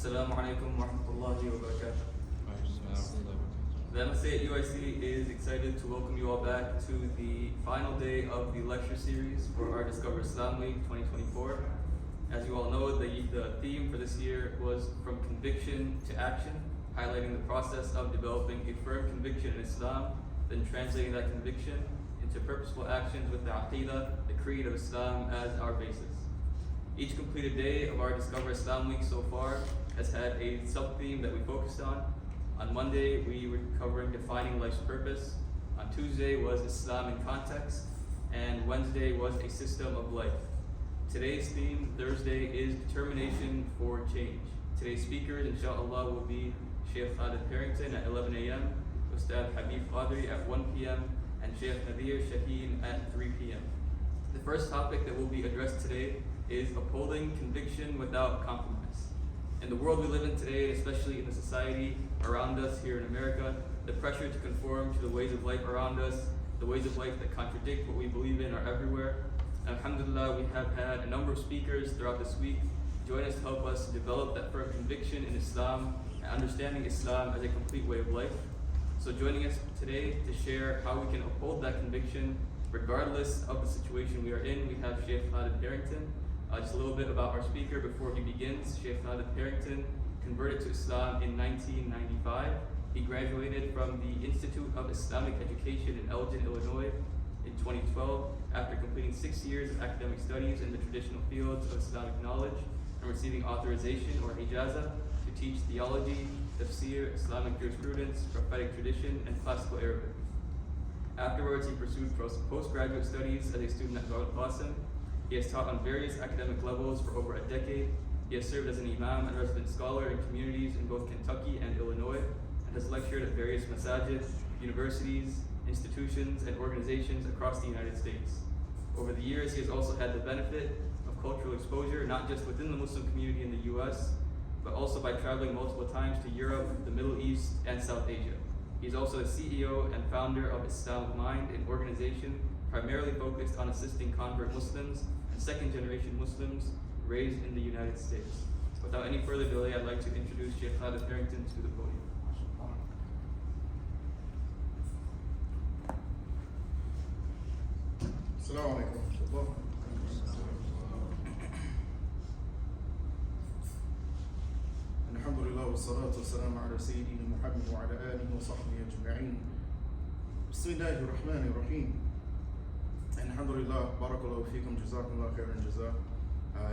Assalamu alaikum wa rahmatullahi wa barakatuh. The MSA at UIC is excited to welcome you all back to the final day of the lecture series for our Discover Islam Week 2024. As you all know, the theme for this year was From Conviction to Action, highlighting the process of developing a firm conviction in Islam, then translating that conviction into purposeful actions with the Aqidah, the creed of Islam, as our basis. Each completed day of our Discover Islam Week so far has had a sub-theme that we focused on. On Monday, we were covering defining life's purpose. On Tuesday was Islam in context, and Wednesday was a system of life. Today's theme, Thursday, is determination for change. Today's speakers, inshallah, will be Shaykh Khalid Herrington at 11 a.m., Ustad Habib Qadri at 1 p.m., and Shaykh Nadir Shaheen at 3 p.m. The first topic that will be addressed today is upholding conviction without compromise. In the world we live in today, especially in the society around us here in America, the pressure to conform to the ways of life around us, the ways of life that contradict what we believe in, are everywhere. And alhamdulillah, we have had a number of speakers throughout this week join us to help us develop that firm conviction in Islam and understanding Islam as a complete way of life. So joining us today to share how we can uphold that conviction regardless of the situation we are in, we have Shaykh Khalid Herrington. Just a little bit about our speaker before he begins. Shaykh Khalid Herrington converted to Islam in 1995. He graduated from the Institute of Islamic Education in Elgin, Illinois in 2012 after completing 6 years of academic studies in the traditional fields of Islamic knowledge and receiving authorization or ijazah to teach theology, tafsir, Islamic jurisprudence, prophetic tradition, and classical Arabic. Afterwards, he pursued postgraduate studies as a student at Dar al-Qasim. He has taught on various academic levels for over a decade. He has served as an imam and resident scholar in communities in both Kentucky and Illinois, and has lectured at various masajid, universities, institutions, and organizations across the United States. Over the years, he has also had the benefit of cultural exposure, not just within the Muslim community in the US, but also by traveling multiple times to Europe, the Middle East, and South Asia. He's also the CEO and founder of Islamic Mind, an organization primarily focused on assisting convert Muslims and second-generation Muslims raised in the United States. Without any further delay, I'd like to introduce Shaykh Khalid Herrington to the podium. Assalamu alaikum. Alhamdulillah wa salatu wa salam ala Sayyidina Muhammad wa ala alihi wa sahbihi ajma'in. Bismillahir Rahmanir Rahim. Alhamdulillah, barakallahu feekum, jazakumullah khairan jaza.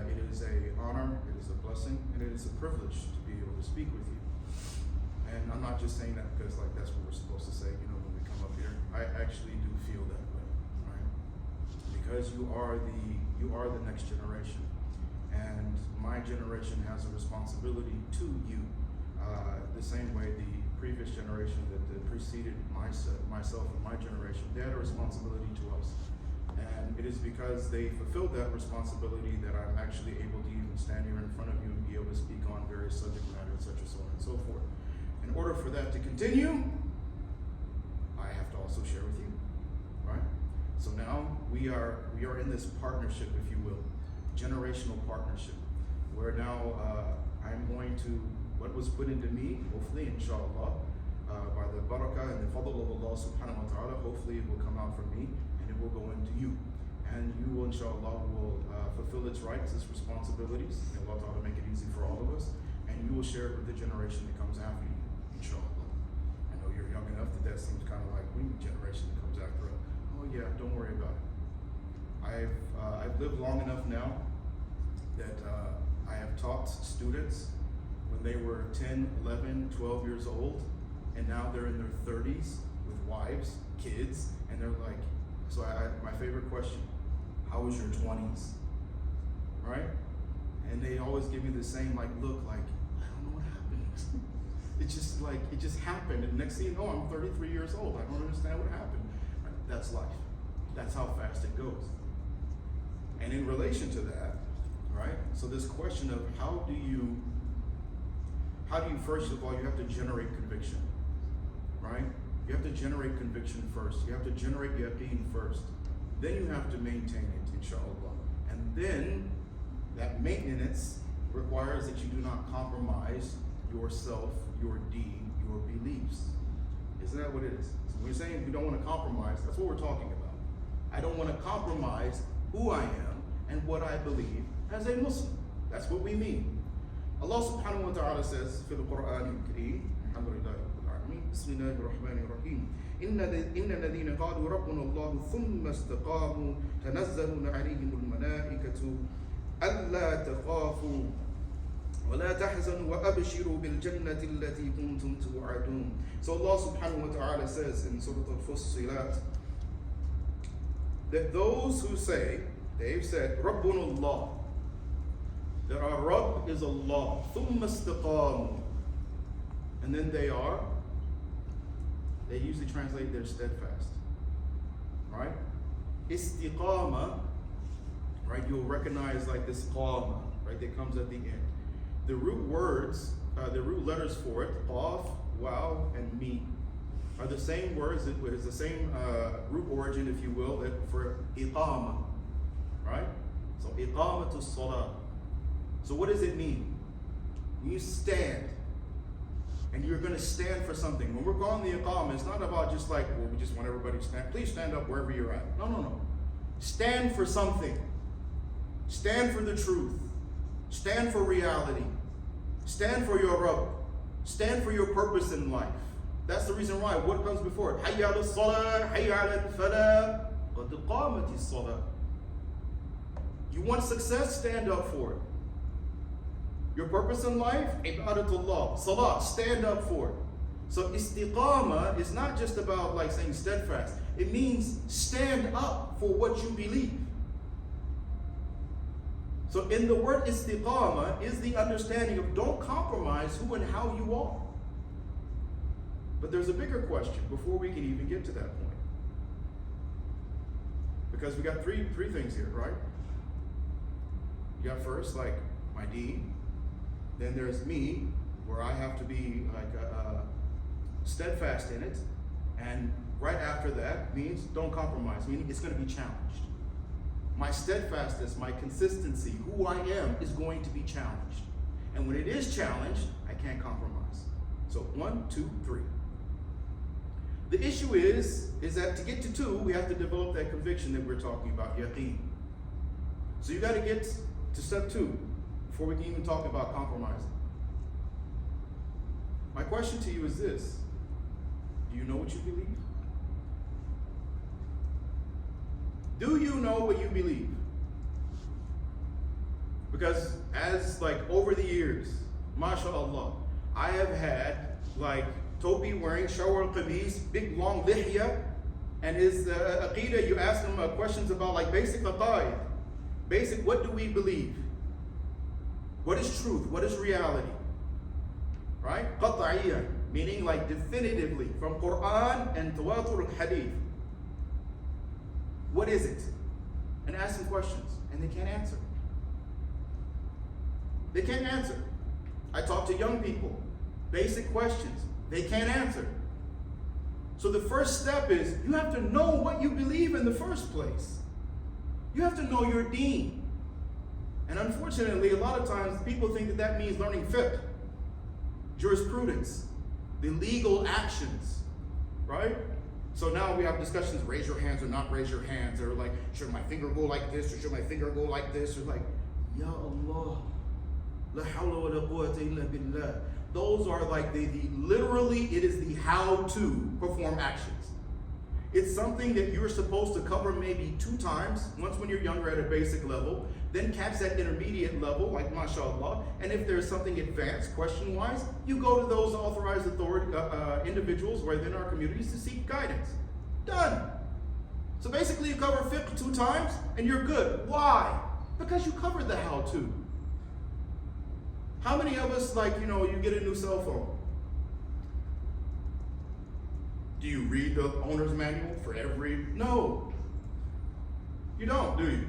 It is an honor, it is a blessing, and it is a privilege to be able to speak with you. And I'm not just saying that because that's what we're supposed to say, when we come up here. I actually do feel that way, right? Because you are the next generation, and my generation has a responsibility to you, the same way the previous generation that preceded myself and my generation, they had a responsibility to us. And it is because they fulfilled that responsibility that I'm actually able to even stand here in front of you and be able to speak on various subject matters, such as so on and so forth. In order for that to continue, I have to also share with you, right? So now we are in this partnership, if you will, generational partnership, where now I'm going to, what was put into me, hopefully, inshallah, by the barakah and the fadl of Allah subhanahu wa ta'ala, hopefully it will come out from me and it will go into you. And you will, inshallah, will fulfill its rights, its responsibilities. May Allah ta'ala make it easy for all of us. And you will share it with the generation that comes after you, inshallah. I know you're young enough that seems kind of like, we need generation that comes after us. Oh yeah, don't worry about it. I've lived long enough now that I have taught students when they were 10, 11, 12 years old, and now they're in their 30s with wives, kids, and they're like, so my favorite question, how was your 20s, right? And they always give me the same look, I don't know what happened. It just happened, and next thing you know, I'm 33 years old. I don't understand what happened. Right? That's life. That's how fast it goes. And in relation to that, right? So this question of how do you first of all, you have to generate conviction, right? You have to generate conviction first. You have to generate yaqeen first. Then you have to maintain it, inshallah. And then that maintenance requires that you do not compromise yourself, your deed, your beliefs. Isn't that what it is? So when we're saying we don't want to compromise, that's what we're talking about. I don't want to compromise who I am and what I believe as a Muslim. That's what we mean. Allah subhanahu wa ta'ala says في القرآن الكريم الحمد لله رب العالمين بسم الله الرحمن الرحيم إن الذين قالوا ربنا الله ثم استقاموا تنزل عليهم الملائكة ألا تخافوا ولا تحزنوا وأبشروا بالجنة التي كنتم توعدون. So Allah subhanahu wa ta'ala says in Surah Al-Fussilat that those who say, they've said, ربنا الله, that our Rabb is Allah, ثم استقاموا, and then they usually translate their steadfast, right? Istiqama, right? You'll recognize like this qama, right? That comes at the end. The root words, the root letters for it, qaf, waw, and mim, are the same words. It is the same root origin, if you will, for iqama, right? So iqamatu salah. So what does it mean? When you stand, and you're going to stand for something. When we're calling the iqama, it's not about just like, well, we just want everybody to stand. Please stand up wherever you're at. No. Stand for something. Stand for the truth. Stand for reality. Stand for your Rabb. Stand for your purpose in life. That's the reason why. What comes before it? Hayya ala salah, hayya ala falah, qad qamati salah. You want success? Stand up for it. Your purpose in life? Ibadatullah. Salah. Stand up for it. So istiqama is not just about like saying steadfast. It means stand up for what you believe. So in the word istiqama is the understanding of don't compromise who and how you are. But there's a bigger question before we can even get to that point. Because we got three things here, right? You got first like my deed. Then there's me, where I have to be like steadfast in it. And right after that means don't compromise, meaning it's going to be challenged. My steadfastness, my consistency, who I am is going to be challenged. And when it is challenged, I can't compromise. So 1, 2, 3. The issue is that to get to 2, we have to develop that conviction that we're talking about, yaqeen. So you got to get to step 2 before we can even talk about compromising. My question to you is this: do you know what you believe? Do you know what you believe? Because as like over the years, mashallah, I have had like Topi wearing shawar al-qamis, big long lihya, and his aqidah, you ask him questions about like basic aqaid, basic what do we believe? What is truth? What is reality? Right? Qat'iyya, meaning like definitively from Quran and tawatur al-hadith. What is it? And ask them questions, and they can't answer. They can't answer. I talk to young people, basic questions, they can't answer. So the first step is you have to know what you believe in the first place. You have to know your deen. And unfortunately, a lot of times people think that means learning fiqh, jurisprudence, the legal actions, right? So now we have discussions, raise your hands or not raise your hands, or like, should my finger go like this, or should my finger go like this, or like, Ya Allah, la hawla wa la quwwata illa billah. Those are like the literally, it is the how to perform actions. It's something that you're supposed to cover maybe 2 times, once when you're younger at a basic level, then catch that intermediate level, like mashallah, and if there's something advanced, question-wise, you go to those authorized authority individuals within our communities to seek guidance. Done. So basically you cover fiqh 2 times, and you're good. Why? Because you covered the how-to. How many of us, like, you know, you get a new cell phone? Do you read the owner's manual for every? No. You don't, do you?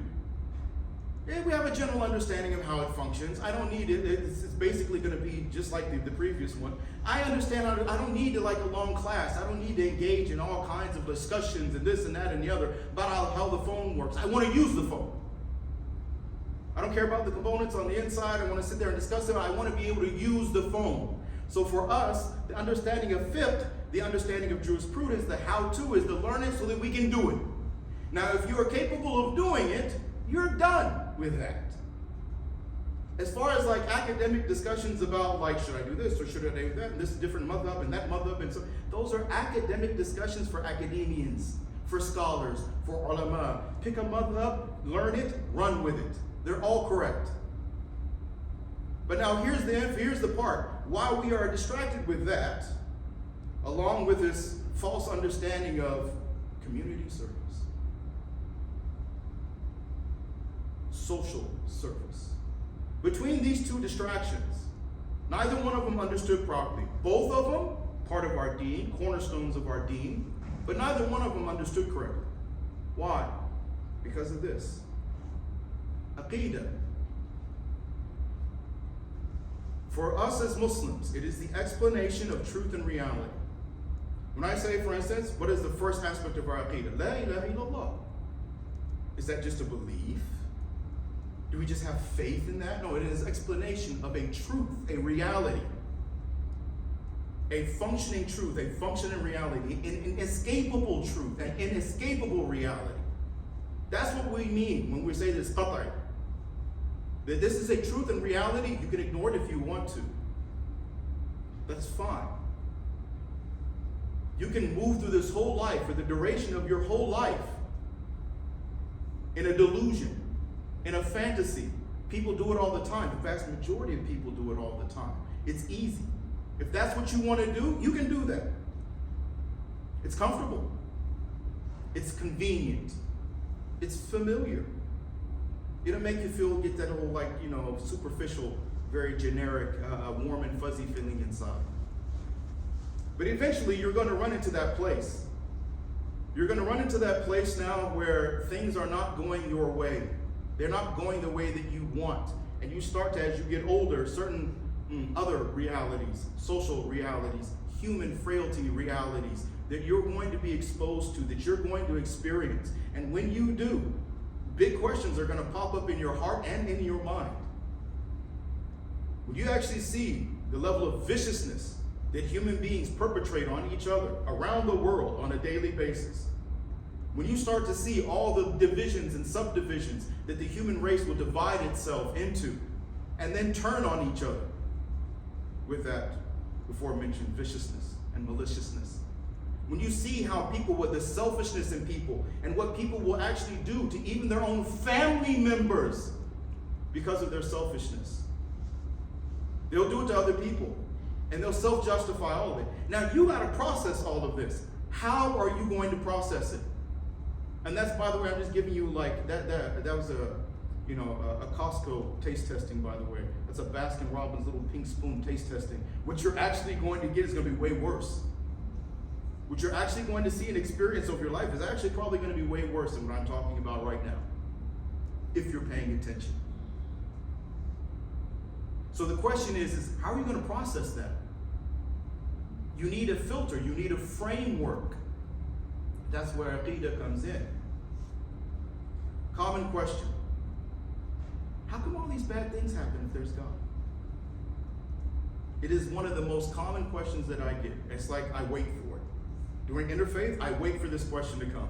Yeah, we have a general understanding of how it functions. I don't need it. It's basically going to be just like the previous one. I understand. I don't need like a long class. I don't need to engage in all kinds of discussions and this and that and the other about how the phone works. I want to use the phone. I don't care about the components on the inside. I want to sit there and discuss it. I want to be able to use the phone. So for us, the understanding of fiqh, the understanding of jurisprudence, the how-to is to learn it so that we can do it. Now, if you are capable of doing it, you're done with that. As far as like academic discussions about like, should I do this or should I do that? And this is different madhab and that madhab and so, those are academic discussions for academians, for scholars, for ulama. Pick a madhab, learn it, run with it. They're all correct. But now here's the part. Why we are distracted with that, along with this false understanding of community service, social service. Between these two distractions, neither one of them understood properly. Both of them, part of our deen, cornerstones of our deen, but neither one of them understood correctly. Why? Because of this. Aqeedah. For us as Muslims, it is the explanation of truth and reality. When I say, for instance, what is the first aspect of our Aqeedah? La ilaha illallah. Is that just a belief? Do we just have faith in that? No, it is explanation of a truth, a reality. A functioning truth, a functioning reality, an inescapable truth, an inescapable reality. That's what we mean when we say this qat'i. That this is a truth and reality. You can ignore it if you want to. That's fine. You can move through this whole life for the duration of your whole life in a delusion, in a fantasy. People do it all the time. The vast majority of people do it all the time. It's easy. If that's what you want to do, you can do that. It's comfortable. It's convenient. It's familiar. It'll make you feel, get that whole like, superficial, very generic, warm and fuzzy feeling inside. But eventually you're going to run into that place. You're going to run into that place now where things are not going your way. They're not going the way that you want. And you start to, as you get older, certain other realities, social realities, human frailty realities that you're going to be exposed to, that you're going to experience. And when you do, big questions are going to pop up in your heart and in your mind. When you actually see the level of viciousness that human beings perpetrate on each other around the world on a daily basis, when you start to see all the divisions and subdivisions that the human race will divide itself into and then turn on each other with that before mentioned viciousness and maliciousness. When you see how people, with the selfishness in people and what people will actually do to even their own family members because of their selfishness. They'll do it to other people and they'll self-justify all of it. Now you got to process all of this. How are you going to process it? And that's, by the way, I'm just giving you like, that was a Costco taste testing, by the way. That's a Baskin Robbins little pink spoon taste testing. What you're actually going to get is going to be way worse. What you're actually going to see and experience of your life is actually probably going to be way worse than what I'm talking about right now, if you're paying attention. So the question is how are you going to process that? You need a filter, you need a framework. That's where Aqeedah comes in. Common question. How come all these bad things happen if there's God? It is one of the most common questions that I get. It's like I wait for it. During interfaith, I wait for this question to come.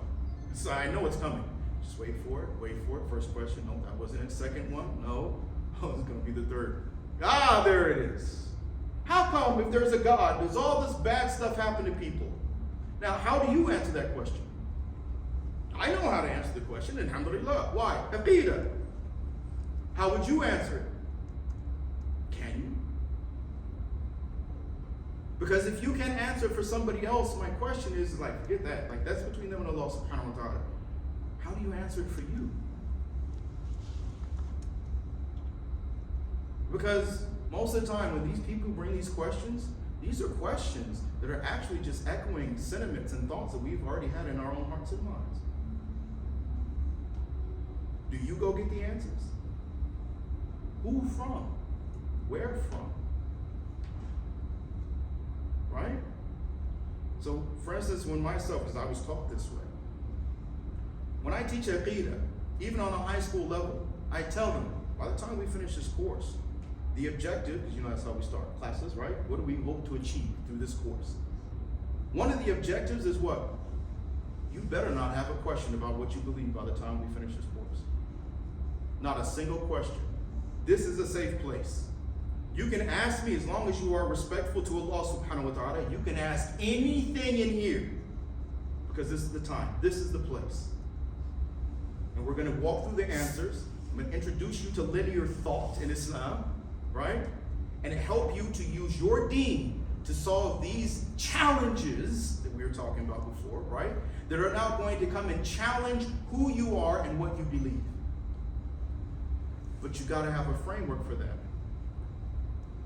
So I know it's coming. Just wait for it, wait for it. First question, no, that wasn't it. Second one, no. Oh, it's going to be the third. Ah, there it is. How come if there's a God, does all this bad stuff happen to people? Now, how do you answer that question? I know how to answer the question, alhamdulillah. Why? Aqeedah. How would you answer it? Can you? Because if you can't answer for somebody else, my question is like, forget that. Like, that's between them and Allah subhanahu wa ta'ala. How do you answer it for you? Because most of the time when these people bring these questions, these are questions that are actually just echoing sentiments and thoughts that we've already had in our own hearts and minds. Do you go get the answers? Who from? Where from? Right? So, for instance, when myself, because I was taught this way, when I teach Aqeedah, even on a high school level, I tell them, by the time we finish this course, the objective, because you know that's how we start classes, right? What do we hope to achieve through this course? One of the objectives is what? You better not have a question about what you believe by the time we finish this course. Not a single question. This is a safe place. You can ask me, as long as you are respectful to Allah subhanahu wa ta'ala, you can ask anything in here, because this is the time, this is the place. And we're going to walk through the answers. I'm going to introduce you to linear thought in Islam, right? And help you to use your deen to solve these challenges that we were talking about before, right? That are now going to come and challenge who you are and what you believe. But you got to have a framework for that.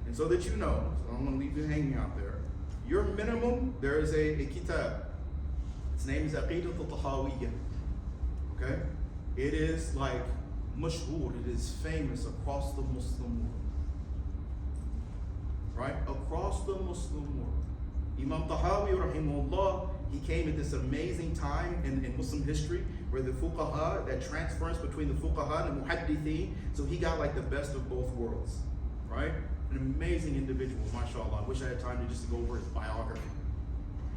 And so that you know, so I'm going to leave you hanging out there. Your minimum, there is a kitab. Its name is Aqidat al-Tahawiyya. Okay? It is like mashhur, it is famous across the Muslim world. Right? Across the Muslim world. Imam Tahawi, rahimahullah, he came at this amazing time in Muslim history where the fuqaha, that transference between the fuqaha and the muhaddithin, so he got like the best of both worlds. Right? An amazing individual, mashallah. I wish I had time to just go over his biography.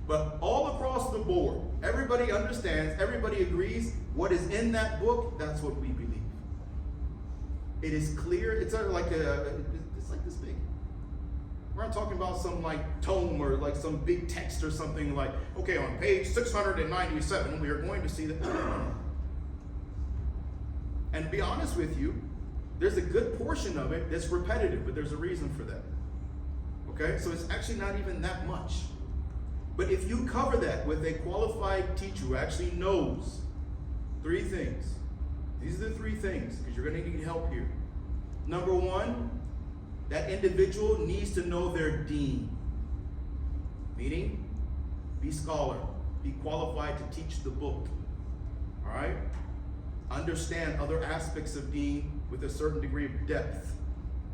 But all across the board, everybody understands, everybody agrees, what is in that book, that's what we believe. It is clear, it's like this big. We're not talking about some like tome or like some big text or something like, okay, on page 697, we are going to see that. And to be honest with you, there's a good portion of it that's repetitive, but there's a reason for that. Okay, so it's actually not even that much. But if you cover that with a qualified teacher who actually knows three things, these are the three things, because you're going to need help here. Number one, that individual needs to know their deen. Meaning, be scholar, be qualified to teach the book. All right? Understand other aspects of deen with a certain degree of depth.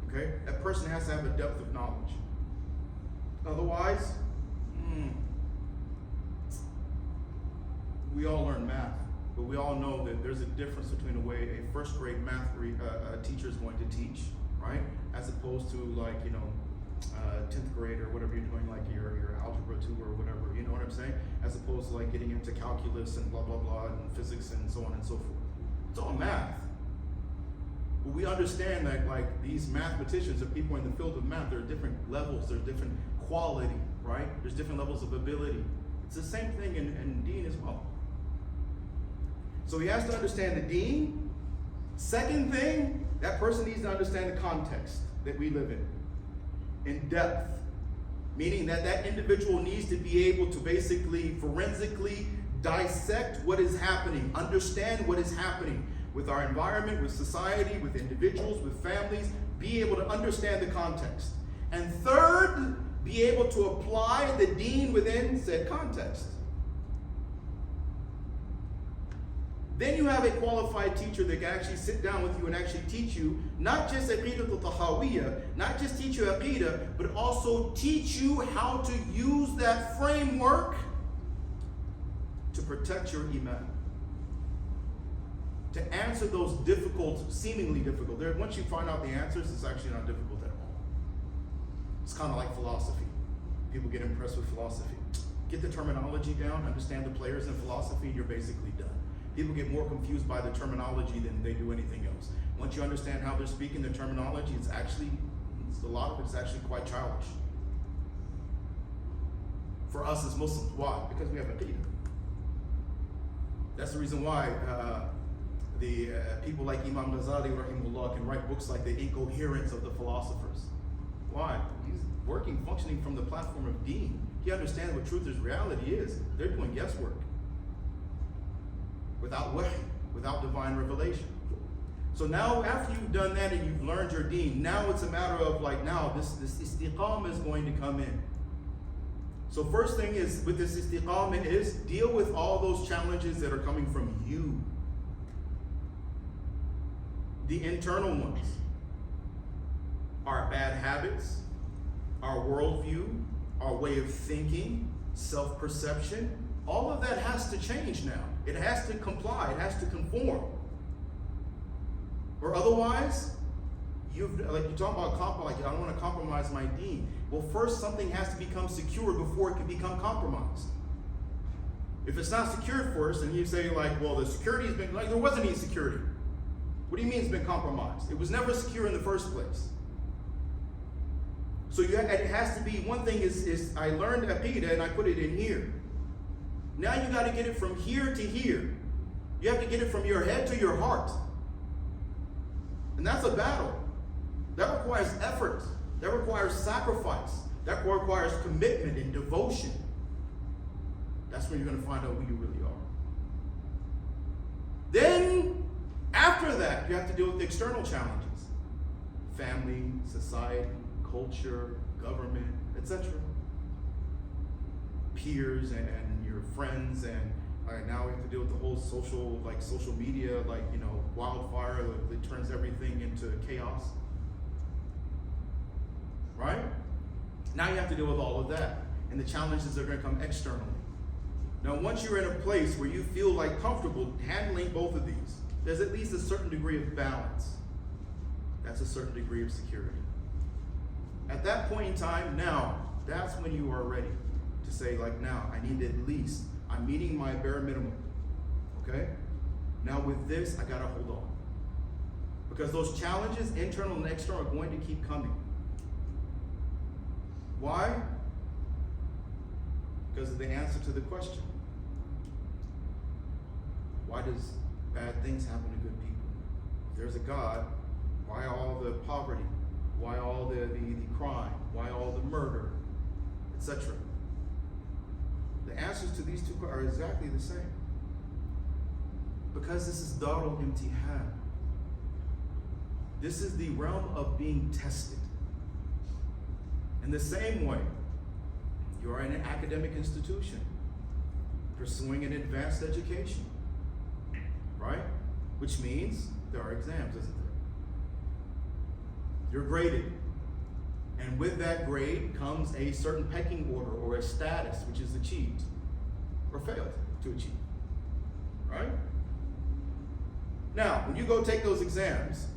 Okay? That person has to have a depth of knowledge. Otherwise, we all learn math, but we all know that there's a difference between the way a first grade math teacher is going to teach, right? As opposed to like, 10th grade or whatever you're doing, like your algebra 2 or whatever, you know what I'm saying? As opposed to like getting into calculus and blah, blah, blah, and physics and so on and so forth. It's all math. But we understand that like these mathematicians or people in the field of math, there are different levels, there's different quality, right? There's different levels of ability. It's the same thing in deen as well. So he has to understand the deen. Second thing, that person needs to understand the context that we live in depth. Meaning that that individual needs to be able to basically forensically dissect what is happening, understand what is happening with our environment, with society, with individuals, with families, be able to understand the context. And third, be able to apply the deen within said context. Then you have a qualified teacher that can actually sit down with you and actually teach you not just Aqidat al-Tahawiyya, not just teach you Aqidah, but also teach you how to use that framework to protect your iman. To answer those difficult, seemingly difficult. Once you find out the answers, it's actually not difficult at all. It's kind of like philosophy. People get impressed with philosophy. Get the terminology down, understand the players in philosophy, and you're basically done. People get more confused by the terminology than they do anything else. Once you understand how they're speaking their terminology, a lot of it's actually quite childish. For us as Muslims, why? Because we have Aqidah. That's the reason why the people like Imam Ghazali, rahimahullah, can write books like The Incoherence of the Philosophers. Why? He's functioning from the platform of deen. He understands what truth is, reality is. They're doing guesswork. Without wahy, without divine revelation. So now after you've done that and you've learned your deen, now it's a matter of like now this istiqamah is going to come in. So first thing is with this istiqamah is deal with all those challenges that are coming from you. The internal ones. Our bad habits, our worldview, our way of thinking, self-perception, all of that has to change now. It has to comply, it has to conform. Or otherwise, you talk about like I don't want to compromise my deen. Well, first something has to become secure before it can become compromised. If it's not secured first, and you say like, well, the security's been like there wasn't any security. What do you mean it's been compromised? It was never secure in the first place. So it has to be, one thing is I learned Aqidah and I put it in here. Now you got to get it from here to here. You have to get it from your head to your heart. And that's a battle. That requires effort. That requires sacrifice. That requires commitment and devotion. That's when you're going to find out who you really are. Then, after that, you have to deal with the external challenges. Family, society, culture, government, etc. Peers and your friends, and now we have to deal with the whole social media, wildfire that turns everything into chaos. Right? Now you have to deal with all of that. And the challenges are going to come externally. Now, once you're in a place where you feel like comfortable handling both of these, there's at least a certain degree of balance. That's a certain degree of security. At that point in time, now, that's when you are ready to say, now, I need at least, I'm meeting my bare minimum. Okay? Now, with this, I got to hold on. Because those challenges, internal and external, are going to keep coming. Why? Because of the answer to the question. Why does bad things happen to good people? If there's a God, why all the poverty? Why all the crime? Why all the murder? Etc. The answers to these two are exactly the same. Because this is Darul Imtihan. This is the realm of being tested. In the same way, you are in an academic institution, pursuing an advanced education, right? Which means there are exams, isn't there? You're graded. And with that grade comes a certain pecking order or a status which is achieved or failed to achieve, right? Now, when you go take those exams,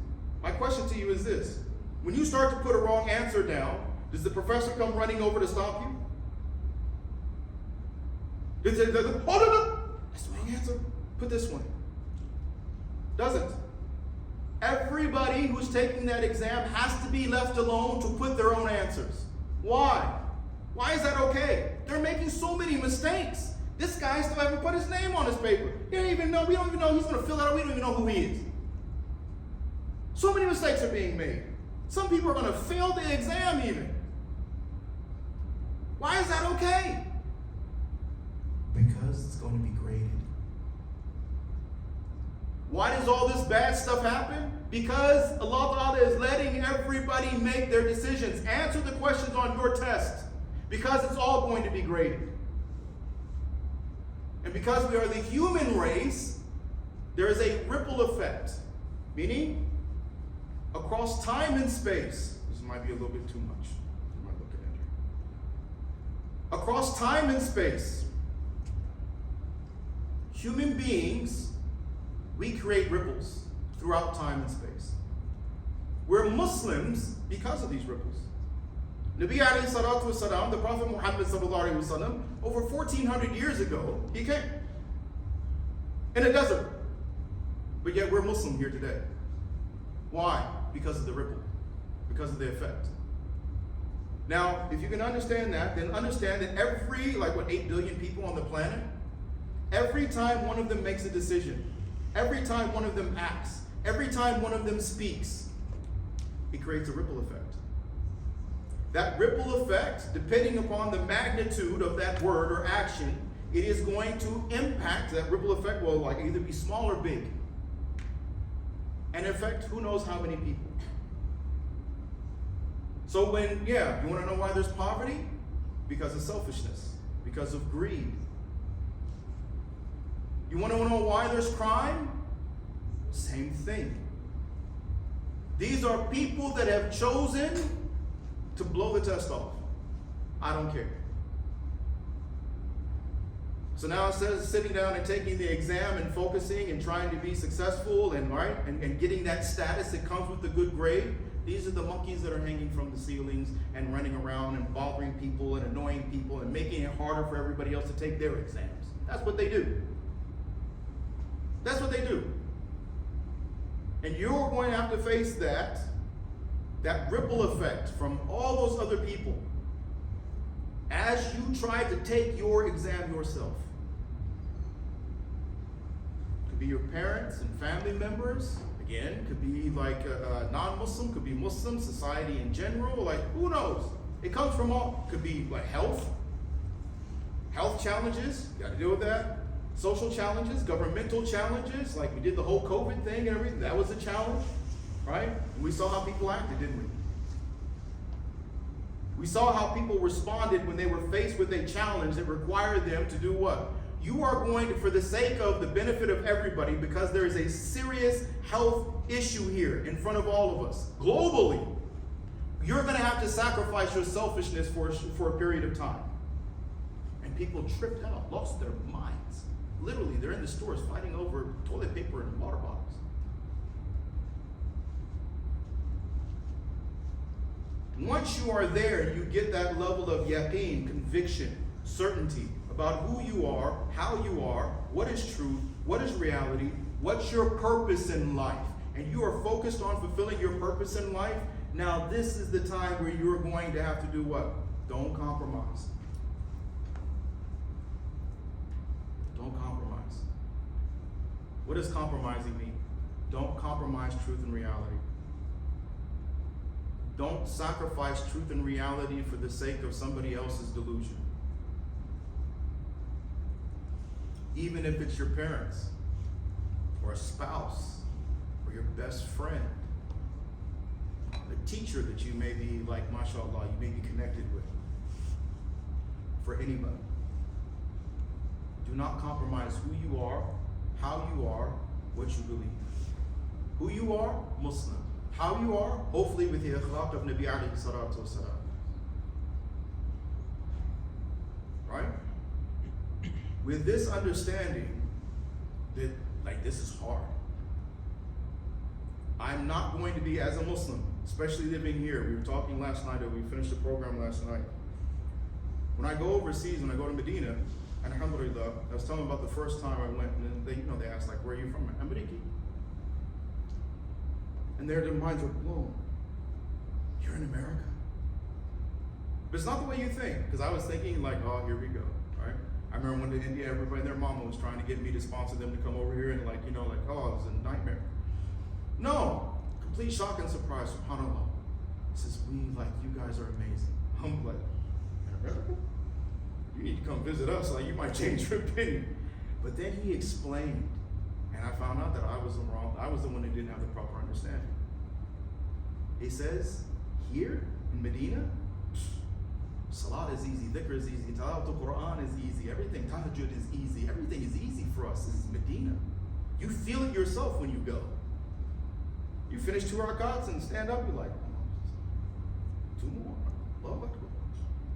my question to you is this. When you start to put a wrong answer down, does the professor come running over to stop you? Hold it up! That's the wrong answer. Put this one. Doesn't. Everybody who's taking that exam has to be left alone to put their own answers. Why? Why is that okay? They're making so many mistakes. This guy still hasn't put his name on his paper. We don't even know he's going to fill it out. We don't even know who he is. So many mistakes are being made. Some people are going to fail the exam even. Why is that okay? Because it's going to be graded. Why does all this bad stuff happen? Because Allah Ta'ala is letting everybody make their decisions. Answer the questions on your test. Because it's all going to be graded. And because we are the human race, there is a ripple effect. Meaning, across time and space. This might be a little bit too much. You might look at it here. Across time and space, human beings, we create ripples throughout time and space. We're Muslims because of these ripples. Nabi alayhi salatu wasalam, the Prophet Muhammad sallallahu alayhi wasallam, over 1400 years ago, he came in a desert. But yet we're Muslim here today. Why? Because of the ripple, because of the effect. Now, if you can understand that, then understand that every, 8 billion people on the planet, every time one of them makes a decision, every time one of them acts, every time one of them speaks, it creates a ripple effect. That ripple effect, depending upon the magnitude of that word or action, it is going to impact, that ripple effect will either be small or big, and affect who knows how many people. So you want to know why there's poverty? Because of selfishness, because of greed. You want to know why there's crime? Same thing. These are people that have chosen to blow the test off. I don't care. So now instead of sitting down and taking the exam and focusing and trying to be successful and getting that status that comes with the good grade, These are the monkeys that are hanging from the ceilings and running around and bothering people and annoying people and making it harder for everybody else to take their exams. That's what they do. That's what they do. And you're going to have to face that ripple effect from all those other people as you try to take your exam yourself. Could be your parents and family members. Again, could be like a non-Muslim, could be Muslim, society in general, like who knows? It comes from all, could be like health challenges, you gotta deal with that. Social challenges, governmental challenges, like we did the whole COVID thing and everything, that was a challenge, right? And we saw how people acted, didn't we? We saw how people responded when they were faced with a challenge that required them to do what? You are going to, for the sake of the benefit of everybody, because there is a serious health issue here in front of all of us, globally, you're going to have to sacrifice your selfishness for a period of time. And people tripped out, lost their minds. Literally, they're in the stores fighting over toilet paper and water bottles. Once you are there, you get that level of yaqeen, conviction, certainty about who you are, how you are, what is truth, what is reality, what's your purpose in life. And you are focused on fulfilling your purpose in life. Now this is the time where you're going to have to do what? Don't compromise. Don't compromise. What does compromising mean? Don't compromise truth and reality. Don't sacrifice truth and reality for the sake of somebody else's delusion. Even if it's your parents, or a spouse, or your best friend, a teacher that you may be like, mashallah, you may be connected with. For anybody. Do not compromise who you are, how you are, what you believe. Who you are, Muslim. How you are, hopefully with the akhlaq of Nabi alayhi salatu wasalam. Right? With this understanding that, like, this is hard. I'm not going to be, as a Muslim, especially living here, we were talking last night, or we finished the program last night. When I go overseas, when I go to Medina, and alhamdulillah, I was telling them about the first time I went, and they, they asked, like, where are you from? Ameriki. And their minds were blown. You're in America? But it's not the way you think, because I was thinking, like, oh, here we go, right? I remember when to India, everybody, their mama was trying to get me to sponsor them to come over here, and like, like, oh, it was a nightmare. No, complete shock and surprise, subhanAllah. He says, you guys are amazing. I'm like, in America? You need to come visit us, like, you might change your opinion. But then he explained, and I found out that I was wrong. I was the one that didn't have the proper understanding. He says, here in Medina, Salat is easy, dhikr is easy, Tilawatul Quran is easy, everything, tahajjud is easy, everything is easy for us. This is Medina. You feel it yourself when you go. You finish 2 rakats and stand up, you're like, oh, 2 more, Allahu Akbar.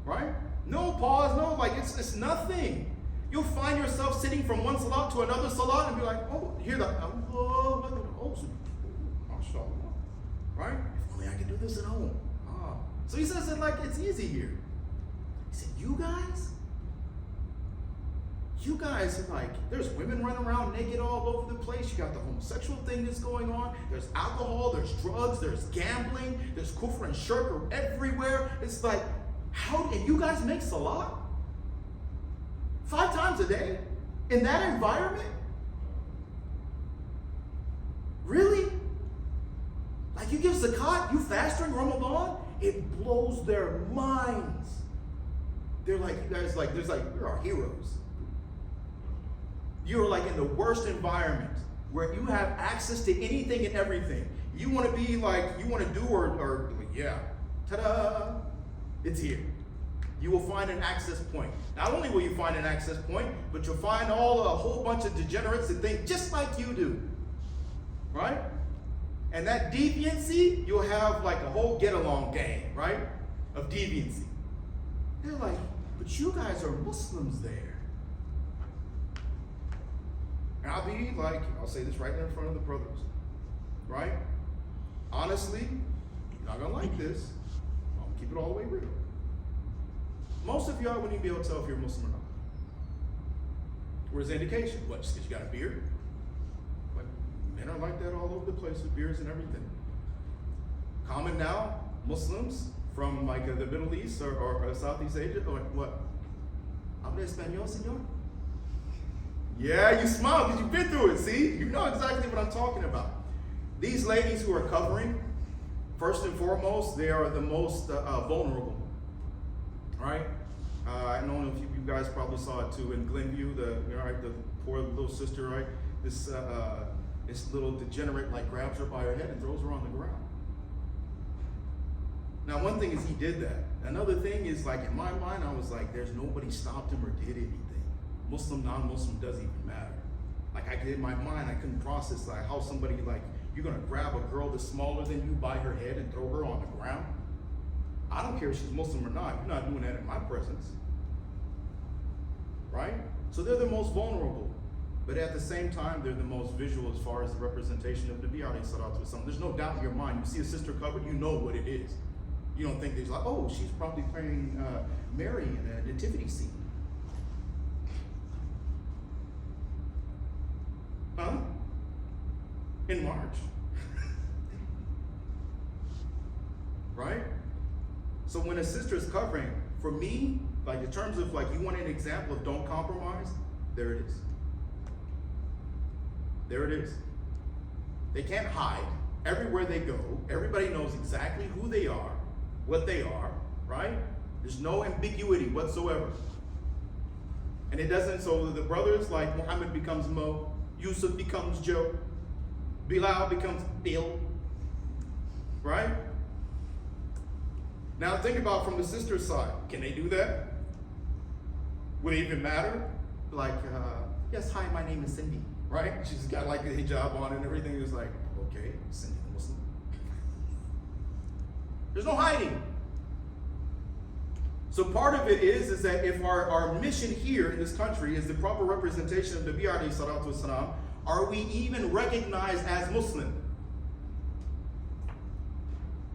Right? No pause, no, like it's nothing. You'll find yourself sitting from one salat to another salat and be like, oh, hear that, oh, mashallah. Right? If only I could do this at home. So he says that like it's easy here. He said, you guys are like, there's women running around naked all over the place. You got the homosexual thing that's going on. There's alcohol, there's drugs, there's gambling, there's kufr and shirk everywhere. It's like, and you guys make salat 5 times a day in that environment? Really? Like you give zakat, you fast during Ramadan? It blows their minds. They're like, you guys, like, you're our heroes. You're like in the worst environment where you have access to anything and everything. You want to be like, you want to do or yeah, ta-da, it's here. You will find an access point. Not only will you find an access point, but you'll find a whole bunch of degenerates that think just like you do, right? And that deviancy, you'll have like a whole get-along gang, right, of deviancy. They're like, but you guys are Muslims there. And I'll be like, I'll say this right there in front of the brothers, right? Honestly, You're not gonna like this. I'm gonna keep it all the way real. Most of y'all wouldn't even be able to tell if you're Muslim or not. Where's the indication? What, just because you got a beard? Like, men are like that all over the place with beards and everything. Common now, Muslims from like the Middle East or Southeast Asia, or what? Habla español, señor? Yeah, you smile because you've been through it, see? You know exactly what I'm talking about. These ladies who are covering, first and foremost, they are the most vulnerable, right? I don't know if you guys probably saw it too in Glenview, the poor little sister, right? This little degenerate like grabs her by her head and throws her on the ground. Now, one thing is he did that. Another thing is, like, in my mind, I was like, there's nobody stopped him or did anything. Muslim, non-Muslim doesn't even matter. Like, in my mind, I couldn't process like how somebody, like, you're gonna grab a girl that's smaller than you by her head and throw her on the ground. I don't care if she's Muslim or not. You're not doing that in my presence, right? So they're the most vulnerable, but at the same time, they're the most visual as far as the representation of Nabi alayhi salatu wasalam. There's no doubt in your mind. You see a sister covered, you know what it is. You don't think there's like, oh, she's probably playing Mary in a nativity scene. Huh? In March. Right? So when a sister is covering, for me, like in terms of like, you want an example of don't compromise, there it is. There it is. They can't hide. Everywhere they go, everybody knows exactly who they are, what they are, right? There's no ambiguity whatsoever. And it doesn't, so the brothers, like Muhammad becomes Mo, Yusuf becomes Joe, Bilal becomes Bill, right? Now think about from the sister's side. Can they do that? Would it even matter? Like, yes, hi, my name is Cindy, right? She's got like a hijab on and everything. It's like, okay, Cindy the Muslim. There's no hiding. So part of it is that if our mission here in this country is the proper representation of Nabi alayhi salatu wasalam, are we even recognized as Muslim?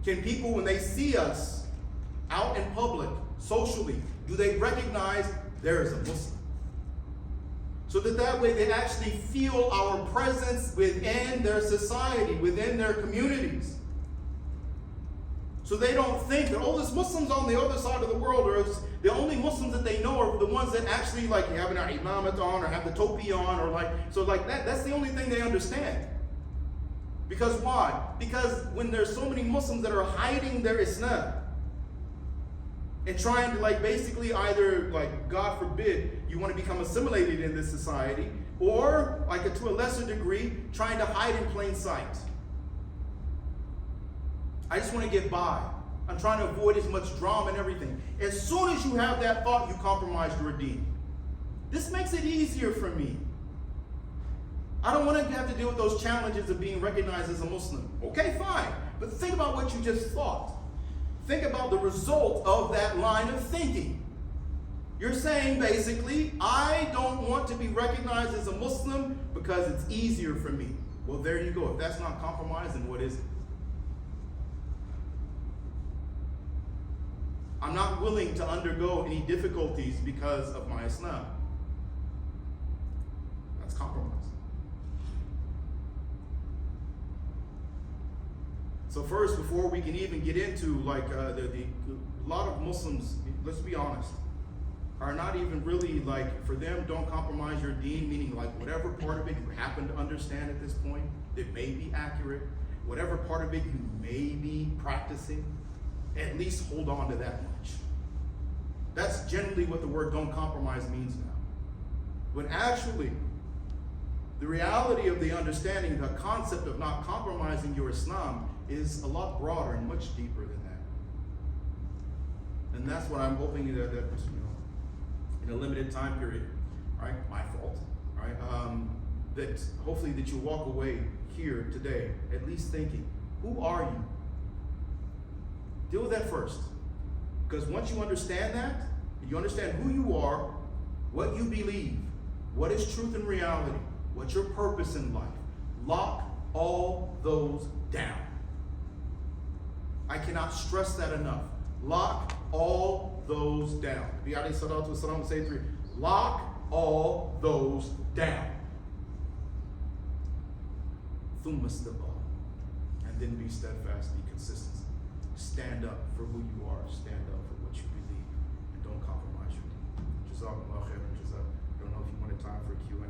Can people, when they see us out in public, socially, do they recognize there is a Muslim? So that way they actually feel our presence within their society, within their communities. So they don't think that, oh, there's Muslims on the other side of the world, or the only Muslims that they know are the ones that actually like have an imamat on or have the topi on, or like, so like that's the only thing they understand. Because why? Because when there's so many Muslims that are hiding their Islam and trying to like basically either like, God forbid, you want to become assimilated in this society, or like to a lesser degree, trying to hide in plain sight. I just want to get by. I'm trying to avoid as much drama and everything. As soon as you have that thought, you compromise your deen. This makes it easier for me. I don't want to have to deal with those challenges of being recognized as a Muslim. Okay, fine. But think about what you just thought. Think about the result of that line of thinking. You're saying basically, I don't want to be recognized as a Muslim because it's easier for me. Well, there you go. If that's not compromise, then what is it? I'm not willing to undergo any difficulties because of my Islam. That's compromise. So first, before we can even get into like a lot of Muslims, let's be honest, are not even really like, for them, don't compromise your deen, meaning like whatever part of it you happen to understand at this point, it may be accurate, whatever part of it you may be practicing, at least hold on to that much. That's generally what the word don't compromise means now. When actually, the reality of the understanding, the concept of not compromising your Islam is a lot broader and much deeper than that. And that's what I'm hoping that in a limited time period, right? My fault, right? That hopefully that you walk away here today, at least thinking, who are you? Deal with that first. Because once you understand that, you understand who you are, what you believe, what is truth and reality, what's your purpose in life, lock all those down. I cannot stress that enough. Lock all those down. Nabi alayhi salatu wasalam would say 3. Lock all those down. ثم استقام. And then be steadfast, be consistent. Stand up for who you are. Stand up for what you